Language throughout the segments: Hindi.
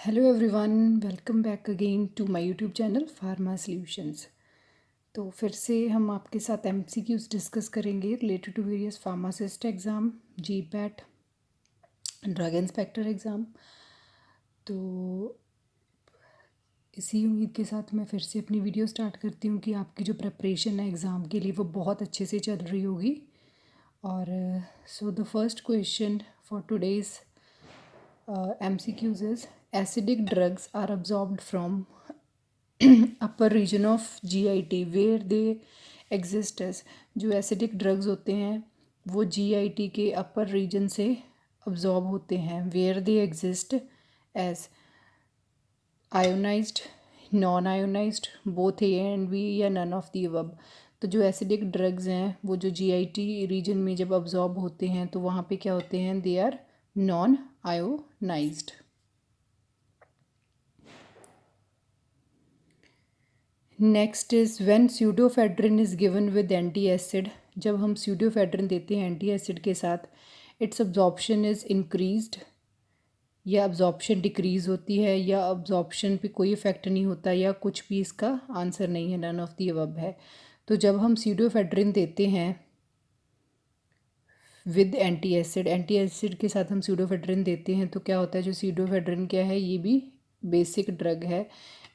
Hello everyone, welcome back again to my YouTube channel pharma solutions. तो फिर से हम आपके साथ एमसीक्यूज डिस्कस करेंगे related to various pharmacist exam, GPAT, drug inspector exam. तो इसी उम्मीद के साथ मैं फिर से अपनी वीडियो स्टार्ट करती हूँ कि आपकी जो प्रिपरेशन है एग्ज़ाम के लिए वो बहुत अच्छे से चल रही होगी। और so the first question for today's MCQs is acidic drugs are absorbed from upper region of GIT where they exist as। जो एसिडिक ड्रग्स होते हैं वो GIT के अपर रीजन से अब्जॉर्ब होते हैं where they exist as ionised, non ionised, both A and B या नन ऑफ दी above। तो जो एसिडिक ड्रग्स हैं वो जो GIT रीजन में जब अब्जॉर्ब होते हैं तो वहाँ पे क्या होते हैं, they are non ionized. Next is when pseudoephedrine is given with anti acid. जब हम स्यूडोफेड्रिन देते हैं एंटी एसिड के साथ, इट्स अब्जॉर्प्शन इज़ इंक्रीज्ड या अब्जॉर्प्शन डिक्रीज़ होती है या अब्जॉर्प्शन पे कोई इफ़ेक्ट नहीं होता या कुछ भी इसका आंसर नहीं है, नन ऑफ दी अबव है। तो जब हम स्यूडोफेड्रिन देते हैं विद एंटी एसिड के साथ हम स्यूडोफेड्रिन देते हैं तो क्या होता है, जो स्यूडोफेड्रिन क्या है, ये भी बेसिक ड्रग है।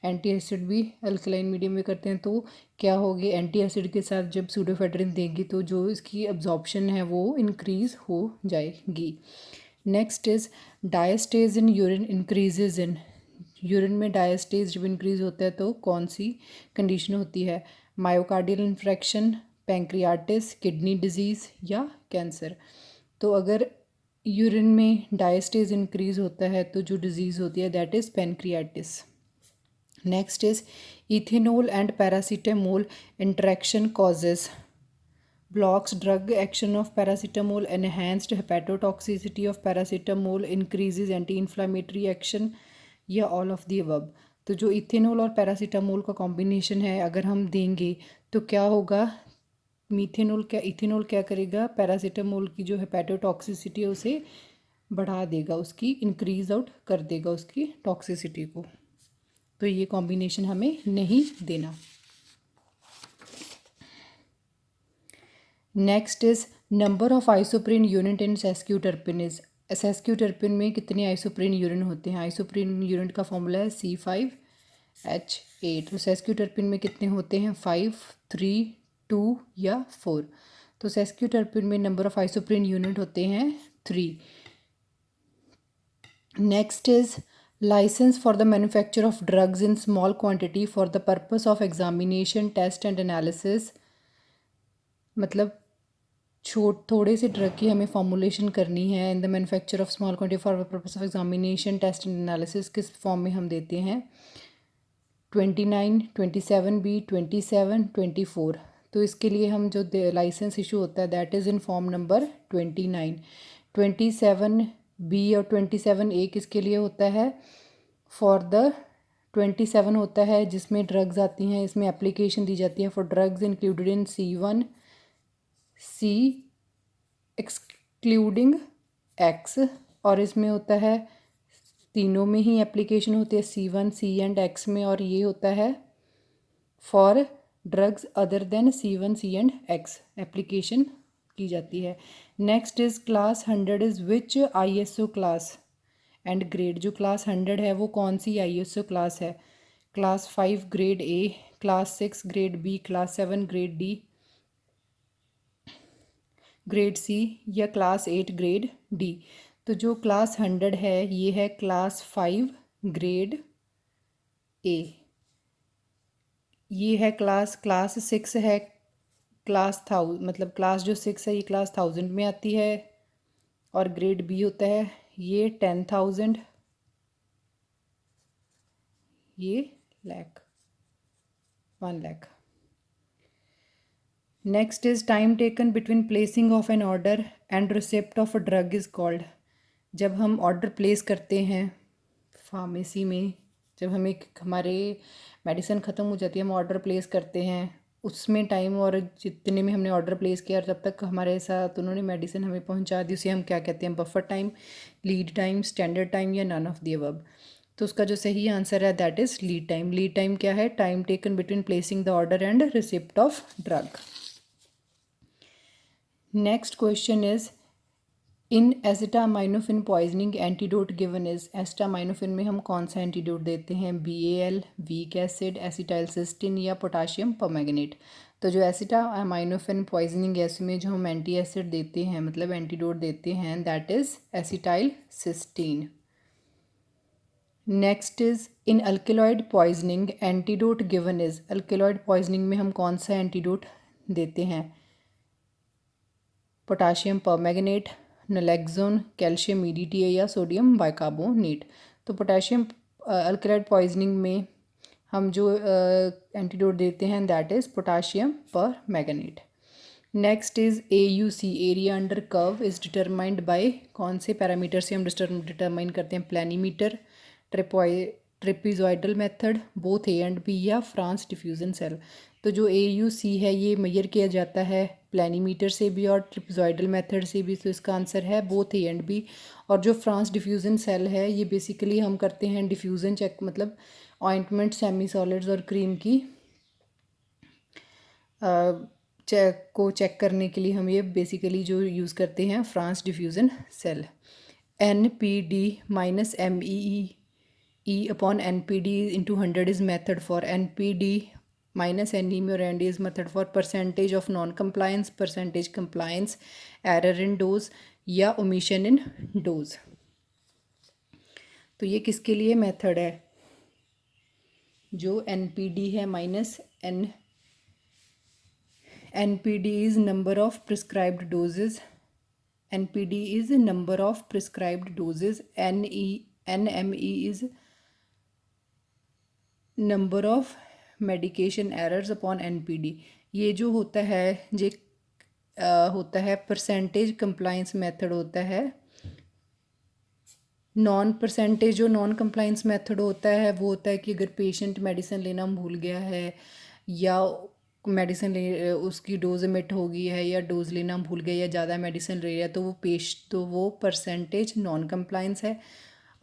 एंटी एसिड भी अल्कलाइन मीडियम में करते हैं, तो क्या होगी, एंटी एसिड के साथ जब स्यूडोफेड्रिन देंगे तो जो इसकी अब्जॉर्प्शन है वो इंक्रीज़ हो जाएगी। Next is diastase in urine increases in. Urine में डायस्टेज जब इंक्रीज़ होता है तो कौन सी कंडीशन होती है, myocardial infarction, pancreatitis, kidney disease या कैंसर। तो अगर यूरिन में डायस्टेज इंक्रीज़ होता है तो जो डिज़ीज़ होती है that is pancreatitis. Next is ethanol and paracetamol interaction causes blocks drug action of paracetamol, enhanced hepatotoxicity of paracetamol, increases anti-inflammatory action या all of the above। तो जो इथेनॉल और पैरासीटामोल का कॉम्बिनेशन है अगर हम देंगे तो क्या होगा, इथेनॉल क्या करेगा, पैरासीटामोल की जो हेपेटोटॉक्सिसिटी है उसे बढ़ा देगा, उसकी इंक्रीज आउट कर देगा उसकी टॉक्सिसिटी को। तो ये कॉम्बिनेशन हमें नहीं देना। Next is number of isoprene unit in sesquiterpene is. Sesquiterpene में कितने आइसोप्रीन यूनिट होते हैं, आइसोप्रीन यूनिट का फॉर्मूला है C5H8। तो सेस्क्यूटर्पिन में कितने होते हैं, 5, 3, 2 या 4। तो सेस्क्यूटर्पिन में नंबर ऑफ आइसोप्रीन यूनिट होते हैं 3। Next is licence for the manufacture of drugs in small quantity for the purpose of examination, test and analysis. मतलब थोड़े से ड्रग की हमें फॉर्मुलेशन करनी है in the manufacture of small quantity for purpose of examination, test and analysis. किस फॉर्म में हम देते हैं, 29, 27B, 27, 24। तो इसके लिए हम जो लाइसेंस इशू होता है that is in form number 29। 27B और 27A किसके लिए होता है, फॉर द 27 होता है जिसमें ड्रग्स आती हैं, इसमें एप्लीकेशन दी जाती है for drugs included in C1, C excluding X। और इसमें होता है, तीनों में ही एप्लीकेशन होती है C1, C एंड X में, और ये होता है for drugs other than C1, C and X application की जाती है। Next is class 100 is which ISO class and grade. जो क्लास 100 है वो कौन सी ISO क्लास है, class 5 grade A, class 6 grade B, class 7 grade D, grade C या क्लास 8 ग्रेड D। तो जो क्लास 100 है ये है क्लास 5 ग्रेड A। ये है क्लास 6 है क्लास मतलब क्लास जो 6 है ये क्लास 1000 में आती है, और ग्रेड B होता है ये 10,000, ये lakh, 1 lakh. Next is time taken between placing of an order and receipt of a drug is called. जब हम ऑर्डर प्लेस करते हैं फार्मेसी में, जब हमें हमारे मेडिसिन ख़त्म हो जाती है, हम ऑर्डर प्लेस करते हैं, उसमें टाइम और जितने में हमने ऑर्डर प्लेस किया जब तक हमारे साथ उन्होंने मेडिसिन हमें पहुंचा दी, उसे हम क्या कहते हैं, buffer time, lead time, standard time या नन ऑफ दी अबव। तो उसका जो सही आंसर है that is lead time. Lead time क्या है? Time taken between placing the order and receipt of drug. Next question is in acetaminophen poisoning antidote given is. Acetaminophen में हम कौन सा एंटीडोट देते हैं? BAL, वीक एसिड, एसिटाइलसिस्टिन या पोटाशियम परमैंगनेट। तो जो एसिटामाइनोफिन पॉइजनिंग है उसमें जो हम एंटी एसिड देते हैं मतलब एंटीडोट देते हैं that is acetylcysteine. Next is in alkaloid poisoning antidote given is. Alkaloid poisoning में हम कौन सा एंटीडोट देते हैं? Potassium permanganate, naloxone, calcium EDTA या सोडियम बाइकार्बोनेट। तो पोटाशियम अल्केलॉइड पॉइजनिंग में हम जो एंटीडोट देते हैं that is potassium permanganate. Next is AUC, area under curve is determined by कौन से पैरामीटर से हम डिटरमाइन करते हैं? Planimeter, trapezoidal method, both A and B या फ्रांस डिफ्यूज़न सेल। तो जो AUC है ये मेजर किया जाता है प्लानीमीटर से भी और ट्रेपीजॉइडल मेथड से भी, तो इसका आंसर है बोथ A एंड B। और जो फ्रांस डिफ्यूज़न सेल है ये बेसिकली हम करते हैं डिफ्यूज़न चेक, मतलब ऑइंटमेंट, सेमी सॉलिड्स और क्रीम की चेक करने के लिए हम ये बेसिकली जो यूज़ करते हैं Franz diffusion cell. NPD minus MEE upon NPD into 100 is method for NPD minus NEME or ND is method for percentage of non-compliance, percentage compliance, error in dose या omission in dose। तो ये किसके लिए मेथड है? जो NPD है minus NPD is number of prescribed doses, NPD is number of prescribed doses, NME is number of medication errors upon NPD। ये जो होता है ये होता है परसेंटेज कंप्लाइंस मेथड होता है। जो नॉन कंप्लाइंस मेथड होता है वो होता है कि अगर पेशेंट मेडिसिन लेना भूल गया है या मेडिसिन ले उसकी डोज मिट हो गई है या डोज लेना भूल गया या ज़्यादा मेडिसिन ले रहा है तो वो परसेंटेज नॉन कंप्लाइंस है।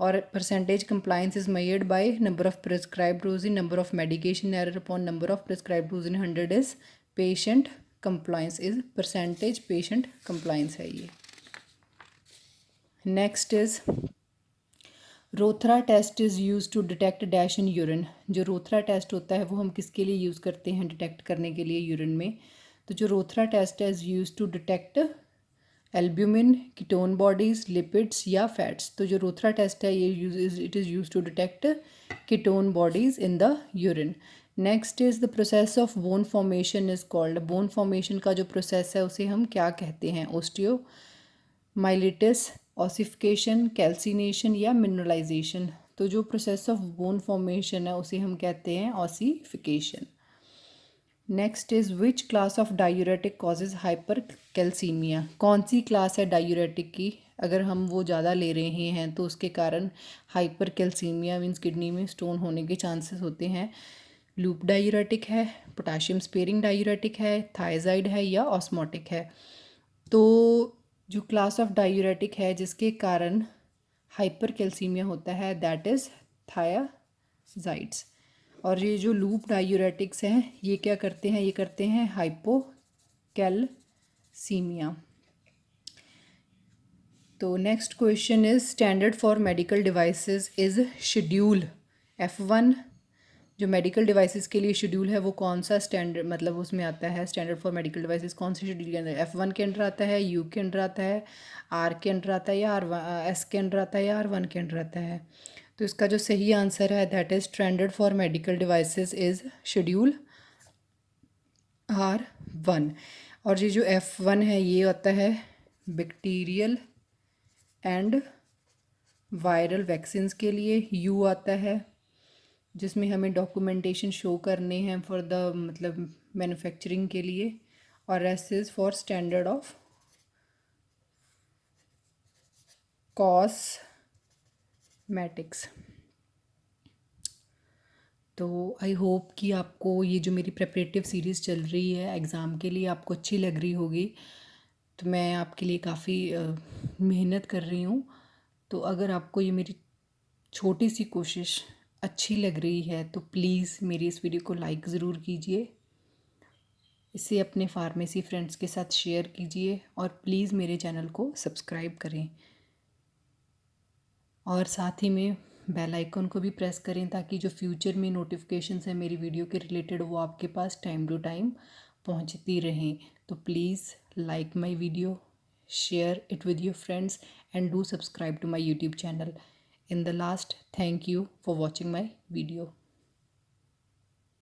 और percentage compliance is measured by number of prescribed dose in number of medication error upon number of prescribed dose in 100 is patient compliance is percentage patient compliance है ये। Next is Rothera test is use to detect dash in urine. जो रोथरा टेस्ट होता है वो हम किसके लिए यूज़ करते हैं डिटेक्ट करने के लिए यूरिन में? तो जो रोथरा टेस्ट है is use to detect albumin, ketone bodies, lipids या फैट्स। तो जो रोथरा टेस्ट है ये it is use to detect ketone bodies in the urine. Next is the process of bone formation is called. Bone formation का जो प्रोसेस है उसे हम क्या कहते हैं? ओस्टियोमाइलिटिस, ऑसिफिकेशन, कैल्सिनेशन या मिनरलाइजेशन। तो जो प्रोसेस ऑफ बोन फॉर्मेशन है उसे हम कहते हैं ossification. Next is which class of diuretic causes hyper calcaemia. कौन सी क्लास है डायूरेटिक की? अगर हम वो ज़्यादा ले रहे हैं तो उसके कारण हाइपर कैल्सीमिया मीन्स किडनी में स्टोन होने के चांसेस होते हैं। लूप डायूरेटिक है, पोटाशियम स्पेयरिंग डायूरेटिक है, थायजाइड है या ऑस्मोटिक है। तो जो क्लास ऑफ डायूरेटिक है जिसके कारण हाइपर कैल्सीमिया होता है दैट इज़ थायाजाइड्स। और ये जो लूप डायूरेटिक्स हैं ये क्या करते हैं? ये करते हैं हाइपोकैल्सीमिया। तो next question is standard for medical devices is schedule F1। जो मेडिकल डिवाइसेस के लिए शेड्यूल है वो कौन सा स्टैंडर्ड मतलब उसमें आता है? स्टैंडर्ड फॉर मेडिकल डिवाइसेस कौन से शेड्यूल के अंदर? F1 के अंदर आता है, U के अंदर आता है, R के अंदर आता है या S के अंदर आता है या R1 के अंदर आता है? तो इसका जो सही आंसर है that is standard for medical devices is schedule R1। और ये जो F1 है ये होता है बैक्टीरियल एंड वायरल वैक्सीन्स के लिए। U आता है जिसमें हमें डॉक्यूमेंटेशन शो करने हैं फॉर द मतलब मैन्युफैक्चरिंग के लिए। और S is for standard of cosmetics. तो आई होप कि आपको ये जो मेरी प्रेपरेटिव सीरीज़ चल रही है एग्ज़ाम के लिए आपको अच्छी लग रही होगी। तो मैं आपके लिए काफ़ी मेहनत कर रही हूँ। तो अगर आपको ये मेरी छोटी सी कोशिश अच्छी लग रही है तो प्लीज़ मेरी इस वीडियो को लाइक ज़रूर कीजिए, इसे अपने फार्मेसी फ्रेंड्स के साथ शेयर कीजिए और प्लीज़ मेरे चैनल को सब्सक्राइब करें और साथ ही में बेल आइकन को भी प्रेस करें ताकि जो फ्यूचर में नोटिफिकेशंस हैं मेरी वीडियो के रिलेटेड वो आपके पास टाइम टू टाइम पहुंचती रहें। तो please like my video, share it with your friends, and do subscribe to my YouTube channel. In the last, thank you for watching my video.